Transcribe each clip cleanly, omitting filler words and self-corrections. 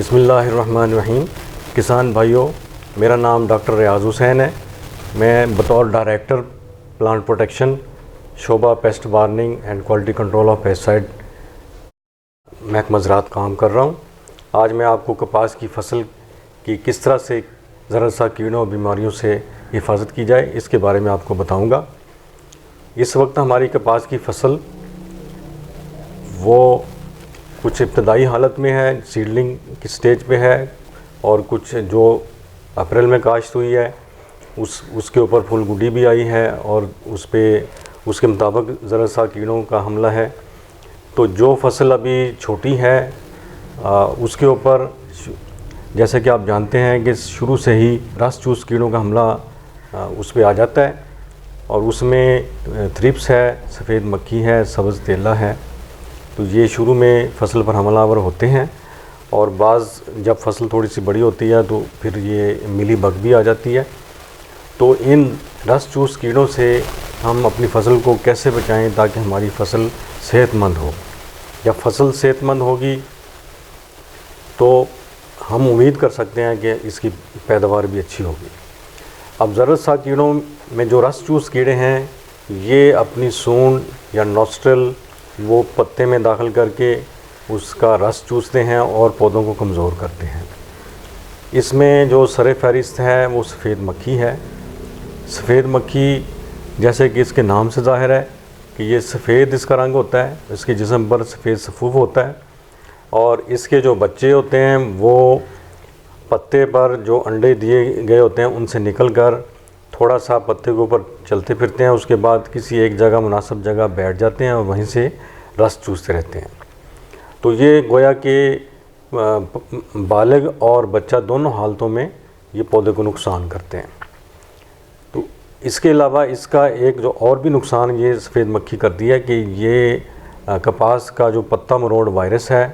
बिस्मिल्लाहिर्रहमानिर्रहीम। किसान भाइयों, मेरा नाम डॉक्टर रियाज हुसैन है। मैं बतौर डायरेक्टर प्लांट प्रोटेक्शन शोबा pest warning and quality control of pesticide महकमा ज़राअत काम कर रहा हूँ। आज मैं आपको कपास की फसल की किस तरह से ज़रा कीड़ों और बीमारियों से हिफाजत की जाए इसके बारे में आपको बताऊँगा। इस वक्त हमारी कपास की फसल वो कुछ इब्तदाई हालत में है, सीडलिंग की स्टेज पे है, और कुछ जो अप्रैल में काश्त हुई है उसके ऊपर फूल गुडी भी आई है और उसके मुताबिक ज़रा सा कीड़ों का हमला है। तो जो फसल अभी छोटी है उसके ऊपर जैसे कि आप जानते हैं कि शुरू से ही रस चूस कीड़ों का हमला उस पर आ जाता है, और उसमें थ्रिप्स है, सफ़ेद मक्खी है, सब्ज़ तेला है। तो ये शुरू में फसल पर हमलावर होते हैं, और बाज़ जब फसल थोड़ी सी बड़ी होती है तो फिर ये मिली बग भी आ जाती है। तो इन रस चूस कीड़ों से हम अपनी फसल को कैसे बचाएं ताकि हमारी फसल सेहतमंद हो। जब फसल सेहतमंद होगी तो हम उम्मीद कर सकते हैं कि इसकी पैदावार भी अच्छी होगी। अब ज़रा सा कीड़ों में जो रस चूस कीड़े हैं ये अपनी सूंड या नॉस्ट्रल वो पत्ते में दाखिल करके उसका रस चूसते हैं और पौधों को कमज़ोर करते हैं। इसमें जो सरे फहरिस्त है वो सफ़ेद मक्खी है। सफ़ेद मक्खी जैसे कि इसके नाम से ज़ाहिर है कि ये सफ़ेद इसका रंग होता है, इसके जिस्म पर सफ़ेद सफ़ूफ होता है, और इसके जो बच्चे होते हैं वो पत्ते पर जो अंडे दिए गए होते हैं उनसे निकल कर थोड़ा सा पत्ते के ऊपर चलते फिरते हैं, उसके बाद किसी एक जगह मुनासिब जगह बैठ जाते हैं और वहीं से रस चूसते रहते हैं। तो ये गोया कि बालिग और बच्चा दोनों हालतों में ये पौधे को नुकसान करते हैं। तो इसके अलावा इसका एक जो और भी नुकसान ये सफ़ेद मक्खी करती है कि ये कपास का जो पत्ता मरोड़ वायरस है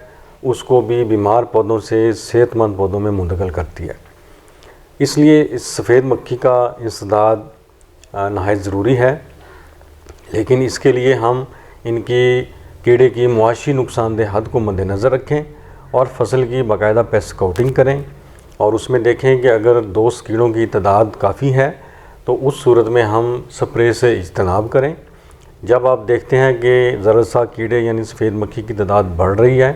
उसको भी बीमार पौधों से सेहतमंद पौधों में मुंतकिल करती है। इसलिए इस सफ़ेद मक्खी का इंसदाद नहायत ज़रूरी है, लेकिन इसके लिए हम इनकी कीड़े की मुआशी नुकसानदेह हद को मद्देनज़र रखें और फसल की बाकायदा पेस्ट स्काउटिंग करें, और उसमें देखें कि अगर दोस्त कीड़ों की तादाद काफ़ी है तो उस सूरत में हम स्प्रे से इज्तनाब करें। जब आप देखते हैं कि ज़रा सा कीड़े यानी सफ़ेद मक्खी की तादाद बढ़ रही है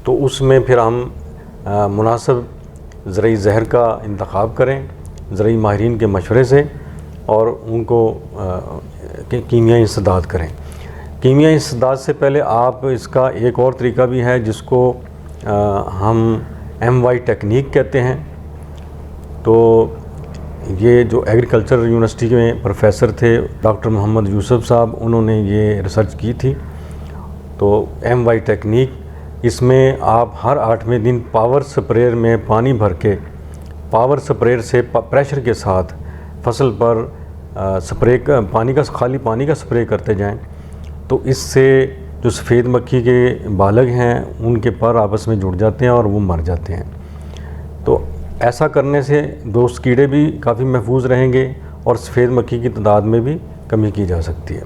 तो उसमें फिर हम मुनासिब ज़रई जहर का इंतखाब करें ज़रई माहिरीन के मशवरे से, और उनको कीमियाई इंसदाद करें। कीमियाई इंसदाद से पहले आप इसका एक और तरीका भी है जिसको हम MY टेक्निक कहते हैं। तो ये जो एग्रीकल्चर यूनिवर्सिटी में प्रोफेसर थे डॉक्टर मोहम्मद यूसुफ साहब, उन्होंने ये रिसर्च की थी। तो MY टेक्निक, इसमें आप हर 8वें दिन पावर स्प्रेयर में पानी भर के पावर स्प्रेयर से प्रेशर के साथ फसल पर खाली पानी का स्प्रे करते जाएं। तो इससे जो सफ़ेद मक्खी के बालग हैं उनके पर आपस में जुड़ जाते हैं और वो मर जाते हैं। तो ऐसा करने से दोस्त कीड़े भी काफ़ी महफूज रहेंगे और सफ़ेद मक्खी की तादाद में भी कमी की जा सकती है।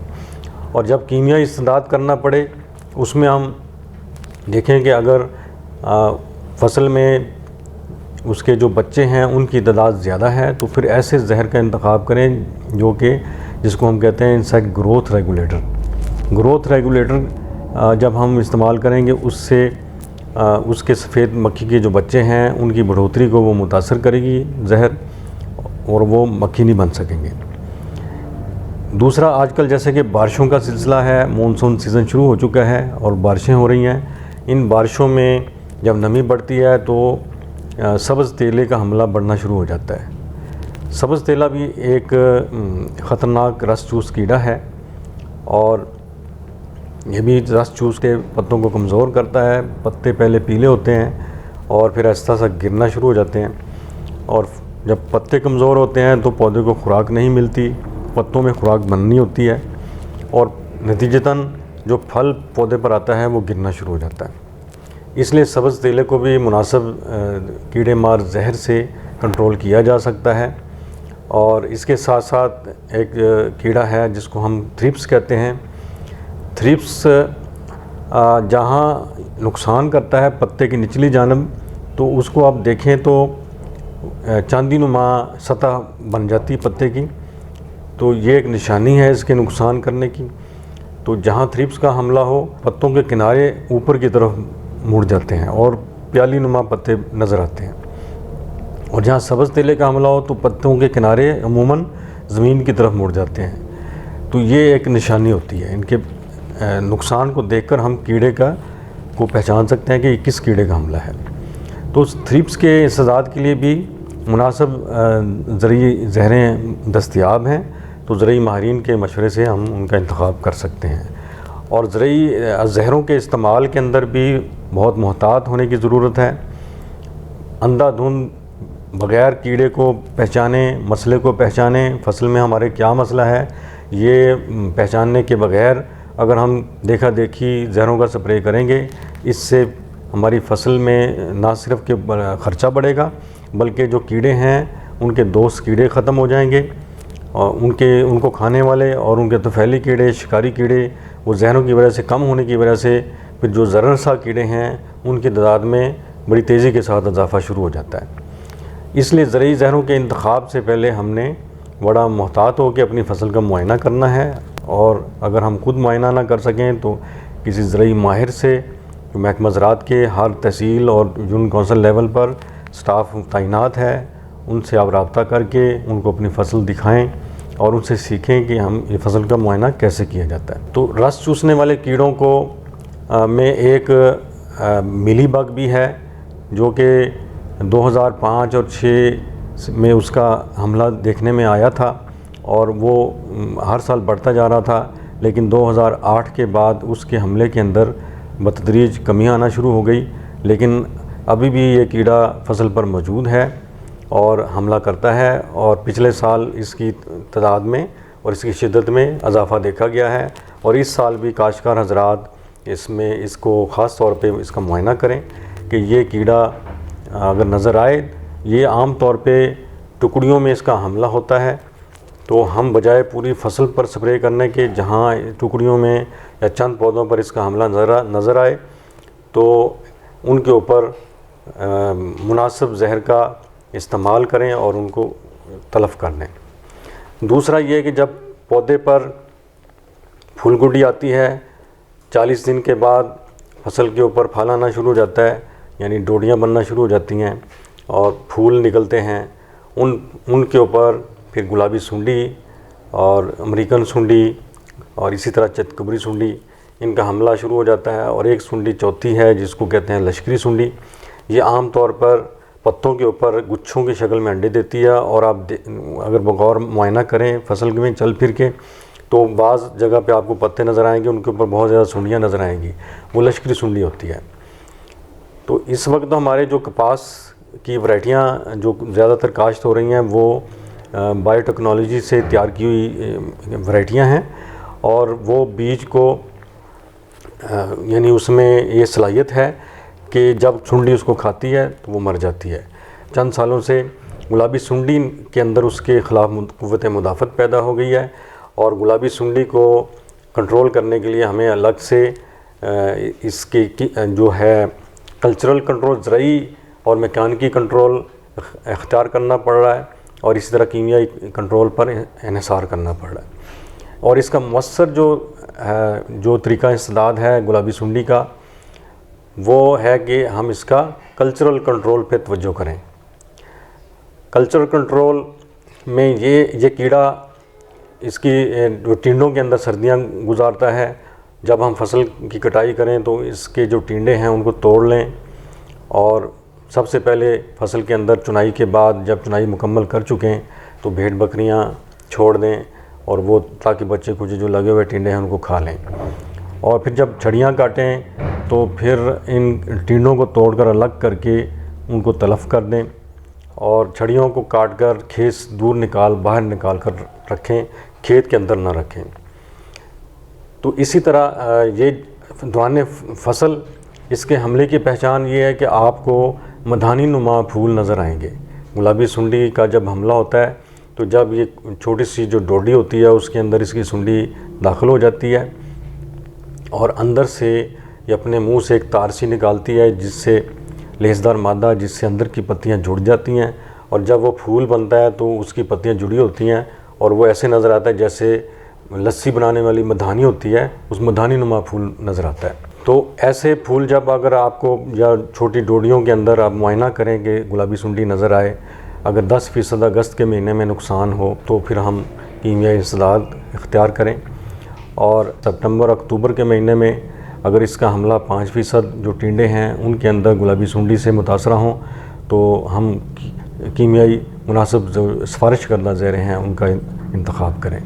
और जब कीमियाई इस्तेमाल करना पड़े उसमें हम देखें कि अगर फसल में उसके जो बच्चे हैं उनकी तादाद ज़्यादा है तो फिर ऐसे जहर का इंतखाब करें जो कि जिसको हम कहते हैं इंसेक्ट ग्रोथ रेगुलेटर जब हम इस्तेमाल करेंगे उससे उसके सफ़ेद मक्खी के जो बच्चे हैं उनकी बढ़ोतरी को वो मुतासर करेगी जहर, और वो मक्खी नहीं बन सकेंगे। दूसरा, आजकल जैसे कि बारिशों का सिलसिला है, मानसून सीज़न शुरू हो चुका है और बारिशें हो रही हैं। इन बारिशों में जब नमी बढ़ती है तो सब्ज़ तेले का हमला बढ़ना शुरू हो जाता है। सब्ज़ तेला भी एक ख़तरनाक रस चूस कीड़ा है, और ये भी रस चूस के पत्तों को कमज़ोर करता है। पत्ते पहले पीले होते हैं और फिर आहिस्ता सा गिरना शुरू हो जाते हैं, और जब पत्ते कमज़ोर होते हैं तो पौधे को खुराक नहीं मिलती, पत्तों में खुराक बननी होती है, और नतीजतन जो फल पौधे पर आता है वो गिरना शुरू हो जाता है। इसलिए सब्ज़ तेले को भी मुनासिब कीड़े मार जहर से कंट्रोल किया जा सकता है। और इसके साथ साथ एक कीड़ा है जिसको हम थ्रिप्स कहते हैं। थ्रिप्स जहाँ नुकसान करता है पत्ते की निचली जानब, तो उसको आप देखें तो चांदीनुमा सतह बन जाती है पत्ते की। तो ये एक निशानी है इसके नुकसान करने की। तो जहाँ थ्रिप्स का हमला हो, पत्तों के किनारे ऊपर की तरफ मुड़ जाते हैं और प्यालीनुमा पत्ते नज़र आते हैं। और जहाँ सब्ज़ तेले का हमला हो तो पत्तों के किनारे अमूमन ज़मीन की तरफ मुड़ जाते हैं। तो ये एक निशानी होती है। इनके नुकसान को देखकर हम कीड़े को पहचान सकते हैं कि किस कीड़े का हमला है। तो थ्रिप्स के इंसदाद के लिए भी मुनासिब ज़रूरी ज़हरें दस्तयाब हैं। तो ज़रूरी माहिरीन के मशवरे से हम उनका इंतखाब कर सकते हैं। और ज़रूरी ज़हरों के इस्तेमाल के अंदर भी बहुत मोहतात होने की ज़रूरत है। अंधाधुंध बग़ैर कीड़े को पहचाने, मसले को पहचाने, फसल में हमारे क्या मसला है ये पहचानने के बग़ैर अगर हम देखा देखी ज़हरों का स्प्रे करेंगे, इससे हमारी फसल में ना सिर्फ के ख़र्चा बढ़ेगा बल्कि जो कीड़े हैं उनके दोस्त कीड़े ख़त्म हो जाएंगे और उनको खाने वाले और उनके तफैली कीड़े, शिकारी कीड़े, वो ज़हरों की वजह से कम होने की वजह से फिर जो ज़ररसा कीड़े हैं उनकी तादाद में बड़ी तेज़ी के साथ इजाफ़ा शुरू हो जाता है। इसलिए ज़रूरी ज़हरों के इंतखाब से पहले हमने बड़ा मोहतात हो के अपनी फसल का मुआयना करना है। और अगर हम खुद मुआयना ना कर सकें तो किसी ज़रूरी माहिर से, जो महकमा ज़राअत के हर तहसील और यूनियन कौंसिल लेवल पर स्टाफ तैनात है, उनसे आप रब्ता करके उनको अपनी फसल दिखाएं और उनसे सीखें कि हम ये फसल का मुआयना कैसे किया जाता है। तो रस चूसने वाले कीड़ों को में एक मिली बग भी है जो कि 2005 और 6 में उसका हमला देखने में आया था और वो हर साल बढ़ता जा रहा था। लेकिन 2008 के बाद उसके हमले के अंदर बतदरीज कमियां आना शुरू हो गई। लेकिन अभी भी ये कीड़ा फसल पर मौजूद है और हमला करता है। और पिछले साल इसकी तादाद में और इसकी शिद्दत में इजाफ़ा देखा गया है। और इस साल भी काश्तकार हज़रात इसको ख़ास तौर पे इसका मुआयना करें कि ये कीड़ा अगर नज़र आए, ये आम तौर पे टुकड़ियों में इसका हमला होता है। तो हम बजाय पूरी फसल पर स्प्रे करने के, जहाँ टुकड़ियों में या चंद पौधों पर इसका हमला नज़र आए तो उनके ऊपर मुनासिब जहर का इस्तेमाल करें और उनको तलफ़ कर दें। दूसरा ये कि जब पौधे पर फूलगुडी आती है, 40 दिन के बाद फसल के ऊपर फल आना शुरू हो जाता है, यानी डोडियाँ बनना शुरू हो जाती हैं और फूल निकलते हैं। उनके ऊपर फिर गुलाबी सुंडी और अमेरिकन सुंडी और इसी तरह चतकबरी सुंडी, इनका हमला शुरू हो जाता है। और एक सुंडी चौथी है जिसको कहते हैं लश्करी सुंडी। ये आम तौर पर पत्तों के ऊपर गुच्छों की शक्ल में अंडे देती है। और आप अगर बगौर मुआयना करें फसल में चल फिर के तो बाज़ जगह पे आपको पत्ते नज़र आएंगे, उनके ऊपर बहुत ज़्यादा सुंडियाँ नज़र आएंगी, वो लश्करी सुंडी होती है। तो इस वक्त तो हमारे जो कपास की वैरायटियाँ जो ज़्यादातर काश्त हो रही हैं वो बायोटेक्नोलॉजी से तैयार की हुई वैरायटियाँ हैं। और वो बीज को यानी उसमें ये सलाहियत है कि जब सुंडी उसको खाती है तो वो मर जाती है। चंद सालों से गुलाबी सुंडी के अंदर उसके ख़िलाफ़ क़ुव्वत मुदाफ़त पैदा हो गई है। और गुलाबी सुंडी को कंट्रोल करने के लिए हमें अलग से इसकी जो है कल्चरल कंट्रोल, ज़रूरी और मैकेनिकी कंट्रोल इख्तियार करना पड़ रहा है। और इसी तरह कीमियाई कंट्रोल पर इन्हिसार करना पड़ रहा है। और इसका मौसर जो तरीका इस्तेमाल है गुलाबी सुंडी का, वो है कि हम इसका कल्चरल कंट्रोल पे तवज्जो करें। कल्चरल कंट्रोल में ये कीड़ा इसकी जो टिंडों के अंदर सर्दियां गुजारता है। जब हम फसल की कटाई करें तो इसके जो टिंडे हैं उनको तोड़ लें और सबसे पहले फसल के अंदर चुनाई के बाद जब चुनाई मुकम्मल कर चुकें तो भेड़ बकरियां छोड़ दें और वो ताकि बच्चे कुछ जो लगे हुए टिंडे हैं उनको खा लें। और फिर जब छड़ियाँ काटें तो फिर इन टिंडों को तोड़कर अलग करके उनको तलफ़ कर दें और छड़ियों को काट कर खेत दूर बाहर निकाल कर रखें, खेत के अंदर ना रखें। तो इसी तरह ये दौरान फसल इसके हमले की पहचान ये है कि आपको मधानी नुमा फूल नज़र आएंगे। गुलाबी सुंडी का जब हमला होता है तो जब ये छोटी सी जो डोडी होती है उसके अंदर इसकी सुंडी दाखिल हो जाती है और अंदर से ये अपने मुंह से एक तार सी निकालती है जिससे लेसदार मादा जिससे अंदर की पत्तियाँ जुड़ जाती हैं, और जब वो फूल बनता है तो उसकी पत्तियाँ जुड़ी होती हैं और वो ऐसे नज़र आता है जैसे लस्सी बनाने वाली मधानी होती है, उस मधानी नुमा फूल नज़र आता है। तो ऐसे फूल जब अगर आपको या छोटी डोडियों के अंदर आप मुआयना करें कि गुलाबी सुंडी नज़र आए, अगर 10% अगस्त के महीने में नुकसान हो तो फिर हम कीमियाई इंसदाद इख्तियार करें, और सितंबर अक्टूबर के महीने में अगर इसका हमला 5% जो टिंडे हैं उनके अंदर गुलाबी सुंडी से मुतासरा हों तो हम कीमियाई मुनासिब जो सिफारिश करदा ज़ेरे हैं उनका इंतखाब करें।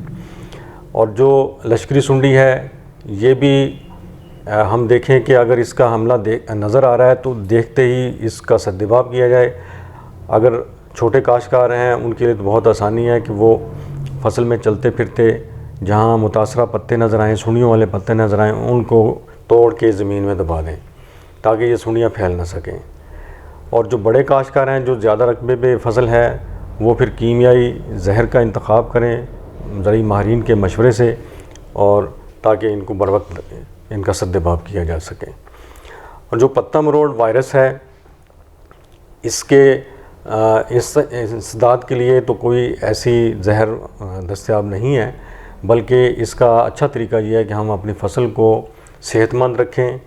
और जो लश्करी सुंडी है ये भी हम देखें कि अगर इसका हमला नज़र आ रहा है तो देखते ही इसका सद्दबाब किया जाए। अगर छोटे काश्तकार हैं उनके लिए तो बहुत आसानी है कि वो फसल में चलते फिरते जहाँ मुतासरा पत्ते नज़र आएँ, सुंडियों वाले पत्ते नज़र आएँ, उनको तोड़ के ज़मीन में दबा दें ताकि ये सुंडियाँ फैल ना सकें। और जो बड़े काश्तकार हैं, जो ज़्यादा रकबे पे फसल है, वो फिर कीमियाई जहर का इंतखाब करें ज़रूरी माहिरीन के मशवरे से, और ताकि इनको बर वक्त इनका सद्दबाब किया जा सके। और जो पत्ता मरोड़ वायरस है इसके इंसदाद के लिए तो कोई ऐसी जहर दस्तयाब नहीं है, बल्कि इसका अच्छा तरीका ये है कि हम अपनी फसल को सेहतमंद रखें,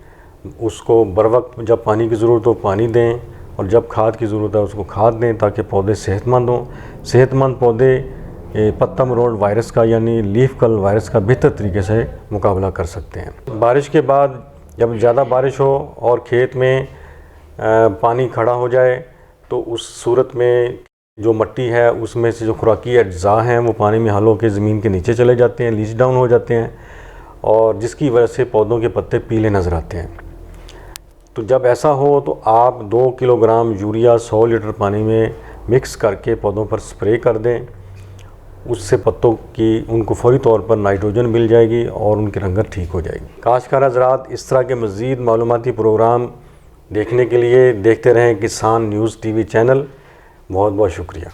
उसको बर वक्त जब पानी की ज़रूरत हो पानी दें, और जब खाद की ज़रूरत है उसको खाद दें ताकि पौधे सेहतमंद हों। सेहतमंद पौधे पत्ता मरोड़ वायरस का यानी लीफ कल वायरस का बेहतर तरीके से मुकाबला कर सकते हैं। बारिश के बाद जब ज़्यादा बारिश हो और खेत में पानी खड़ा हो जाए तो उस सूरत में जो मिट्टी है उसमें से जो खुराकी अज्जा हैं वो पानी में हल होकर ज़मीन के नीचे चले जाते हैं, लीच डाउन हो जाते हैं, और जिसकी वजह से पौधों के पत्ते पीले नज़र आते हैं। तो जब ऐसा हो तो आप 2 किलोग्राम यूरिया 100 लीटर पानी में मिक्स करके पौधों पर स्प्रे कर दें। उससे पत्तों की उनको फौरी तौर पर नाइट्रोजन मिल जाएगी और उनकी रंगत ठीक हो जाएगी। काश्तकार हज़रात, इस तरह के मज़ीद मालूमाती प्रोग्राम देखने के लिए देखते रहें किसान न्यूज़ टीवी चैनल। बहुत बहुत शुक्रिया।